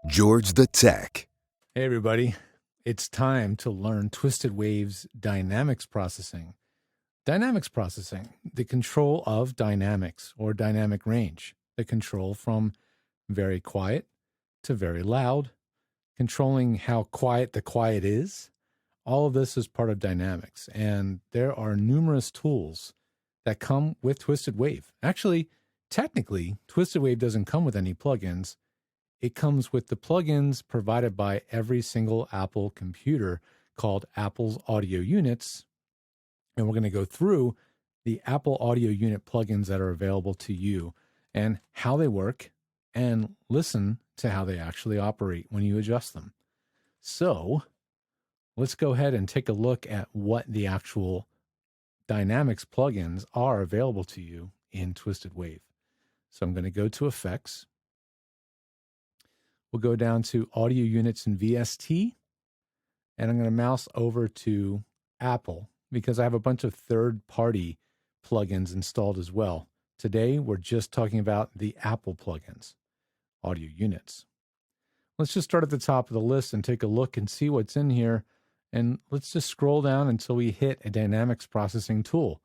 George the Tech. Hey everybody, it's time to learn TwistedWave's dynamics processing. Dynamics processing, the control of dynamics or dynamic range, the control from very quiet to very loud, controlling how quiet the quiet is. All of this is part of dynamics, and there are numerous tools that come with TwistedWave. Actually, technically, TwistedWave doesn't come with any plugins. It comes with the plugins provided by every single Apple computer called Apple's Audio Units. And we're going to go through the Apple Audio Unit plugins that are available to you and how they work and listen to how they actually operate when you adjust them. So let's go ahead and take a look at what the actual Dynamics plugins are available to you in TwistedWave. So I'm going to go to Effects. We'll go down to Audio Units and VST, and I'm going to mouse over to Apple because I have a bunch of third-party plugins installed as well. Today, we're just talking about the Apple plugins, Audio Units. Let's just start at the top of the list and take a look and see what's in here, and let's just scroll down until we hit a dynamics processing tool.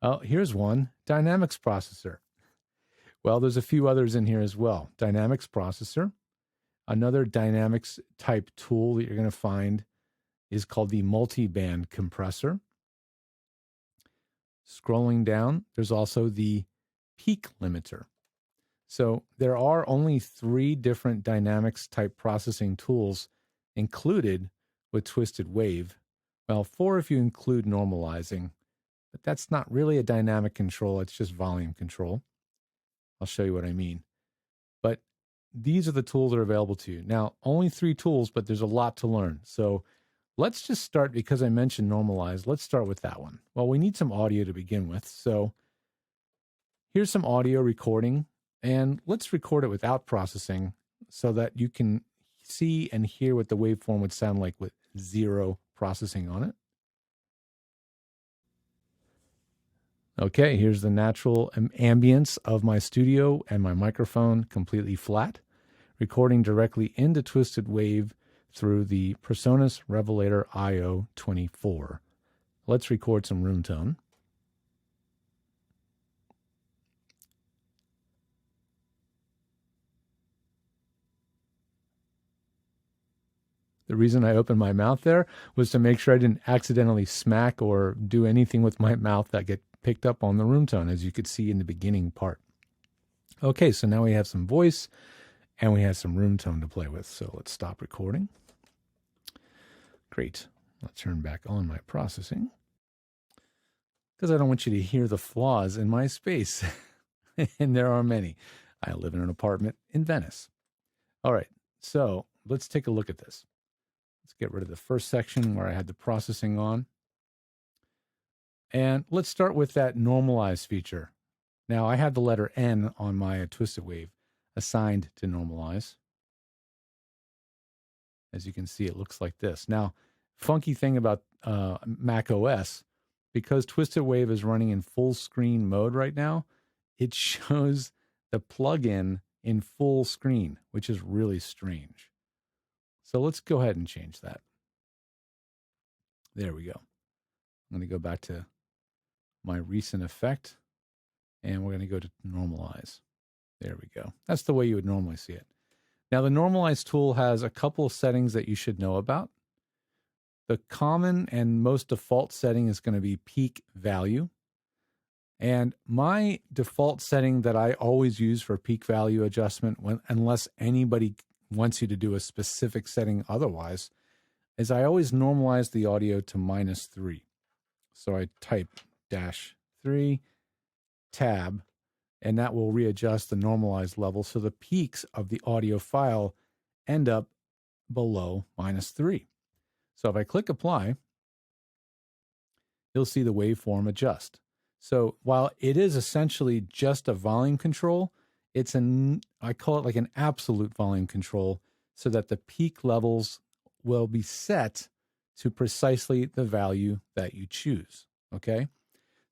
Oh, here's one, Dynamics Processor. Well, there's a few others in here as well. Dynamics Processor. Another dynamics type tool that you're going to find is called the multi-band compressor. Scrolling down, there's also the AUPeakLimiter. So there are only 3 different dynamics type processing tools included with TwistedWave. Well, 4 if you include normalizing, but that's not really a dynamic control, it's just volume control. I'll show you what I mean. But these are the tools that are available to you. Now, only 3 tools, but there's a lot to learn. So let's just start, because I mentioned normalize, let's start with that one. Well, we need some audio to begin with. So here's some audio recording, and let's record it without processing so that you can see and hear what the waveform would sound like with 0 processing on it. Okay, here's the natural ambience of my studio and my microphone completely flat, recording directly into TwistedWave through the PreSonus Revelator IO24. Let's record some room tone. The reason I opened my mouth there was to make sure I didn't accidentally smack or do anything with my mouth that get picked up on the room tone, as you could see in the beginning part. Okay, so now we have some voice and we have some room tone to play with. So let's stop recording. Great. Let's turn back on my processing because I don't want you to hear the flaws in my space. And there are many. I live in an apartment in Venice. All right, so let's take a look at this. Let's get rid of the first section where I had the processing on. And let's start with that normalize feature. Now, I had the letter N on my TwistedWave assigned to normalize. As you can see, it looks like this. Now, funky thing about Mac OS, because TwistedWave is running in full screen mode right now, it shows the plugin in full screen, which is really strange. So let's go ahead and change that. There we go. I'm going to go back to my recent effect, and we're going to go to normalize. There we go. That's the way you would normally see it. Now, the normalize tool has a couple of settings that you should know about. The common and most default setting is going to be peak value. And my default setting that I always use for peak value adjustment, unless anybody wants you to do a specific setting otherwise, is I always normalize the audio to -3. So I type -3 tab, and that will readjust the normalized level so the peaks of the audio file end up below -3. So if I click apply, you'll see the waveform adjust. So while it is essentially just a volume control, it's I call it like an absolute volume control so that the peak levels will be set to precisely the value that you choose, okay?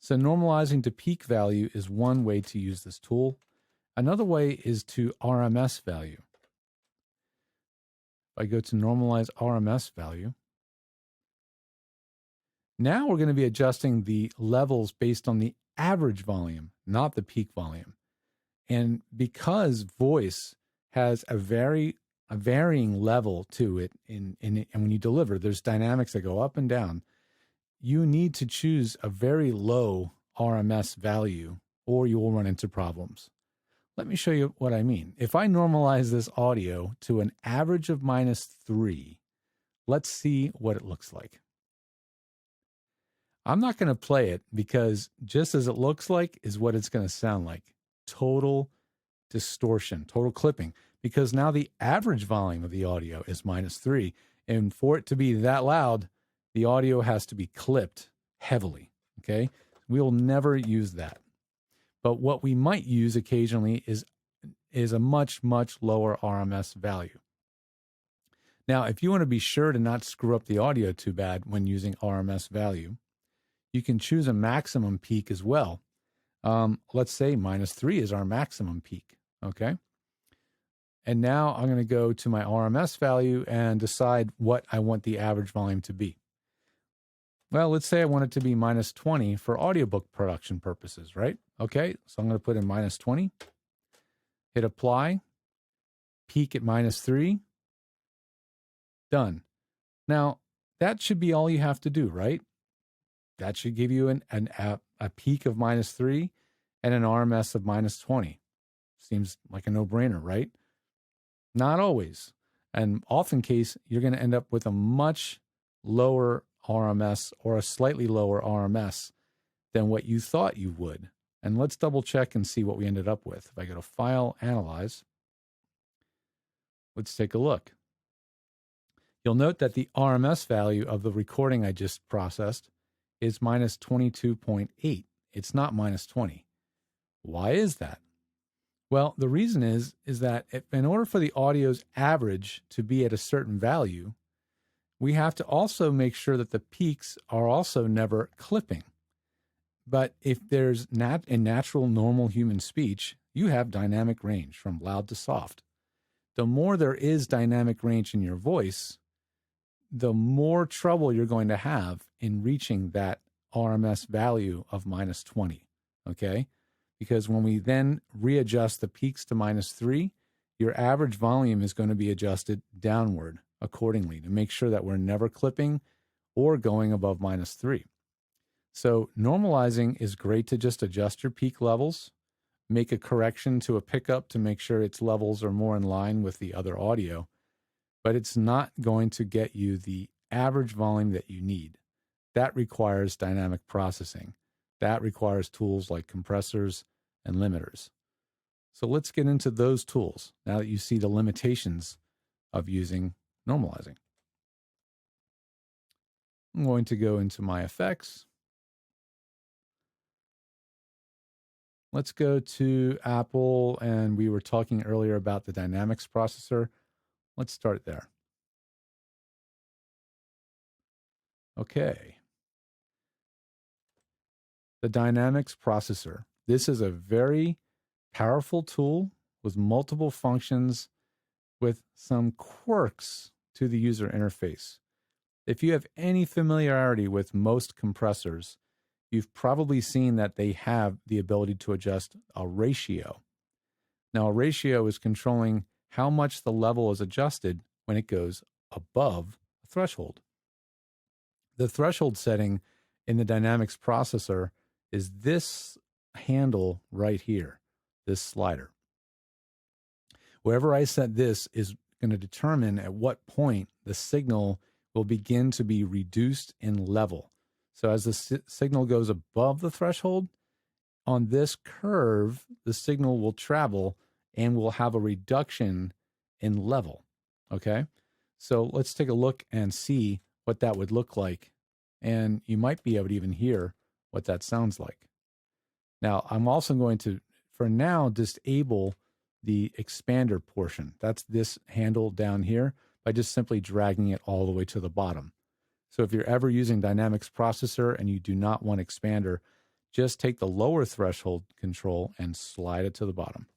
So normalizing to peak value is one way to use this tool. Another way is to RMS value. I go to Normalize RMS value. Now we're going to be adjusting the levels based on the average volume, not the peak volume. And because voice has a varying level to it, and when you deliver, there's dynamics that go up and down, you need to choose a very low RMS value or you will run into problems. Let me show you what I mean. If I normalize this audio to an average of -3, let's see what it looks like. I'm not going to play it because just as it looks like is what it's going to sound like. Total distortion, total clipping, because now the average volume of the audio is -3. And for it to be that loud, the audio has to be clipped heavily, okay? We will never use that. But what we might use occasionally is a much, much lower RMS value. Now, if you want to be sure to not screw up the audio too bad when using RMS value, you can choose a maximum peak as well. Let's say -3 is our maximum peak, okay? And now I'm going to go to my RMS value and decide what I want the average volume to be. Well, let's say I want it to be -20 for audiobook production purposes, right? Okay, so I'm going to put in -20, hit apply, peak at -3, done. Now, that should be all you have to do, right? That should give you a peak of -3 and an RMS of -20. Seems like a no-brainer, right? Not always. And often case, you're going to end up with a much lower RMS or a slightly lower RMS than what you thought you would. And let's double check and see what we ended up with. If I go to File, Analyze, let's take a look. You'll note that the RMS value of the recording I just processed is -22.8. It's not -20. Why is that? Well, the reason is that in order for the audio's average to be at a certain value, we have to also make sure that the peaks are also never clipping. But if there's in natural, normal human speech, you have dynamic range from loud to soft. The more there is dynamic range in your voice, the more trouble you're going to have in reaching that RMS value of -20, okay? Because when we then readjust the peaks to -3, your average volume is going to be adjusted downward accordingly to make sure that we're never clipping or going above -3. So normalizing is great to just adjust your peak levels, make a correction to a pickup to make sure its levels are more in line with the other audio, but it's not going to get you the average volume that you need. That requires dynamic processing. That requires tools like compressors and limiters. So let's get into those tools now that you see the limitations of using normalizing. I'm going to go into my effects. Let's go to Apple, and we were talking earlier about the Dynamics processor. Let's start there. Okay. The Dynamics processor. This is a very powerful tool with multiple functions with some quirks to the user interface. If you have any familiarity with most compressors, you've probably seen that they have the ability to adjust a ratio. Now, a ratio is controlling how much the level is adjusted when it goes above a threshold. The threshold setting in the Dynamics processor is this handle right here, this slider. Wherever I set this is going to determine at what point the signal will begin to be reduced in level. So as the signal goes above the threshold, on this curve, the signal will travel and will have a reduction in level, okay? So let's take a look and see what that would look like. And you might be able to even hear what that sounds like. Now, I'm also going to, for now, disable the expander portion. That's this handle down here by just simply dragging it all the way to the bottom. So if you're ever using Dynamics processor and you do not want expander, just take the lower threshold control and slide it to the bottom.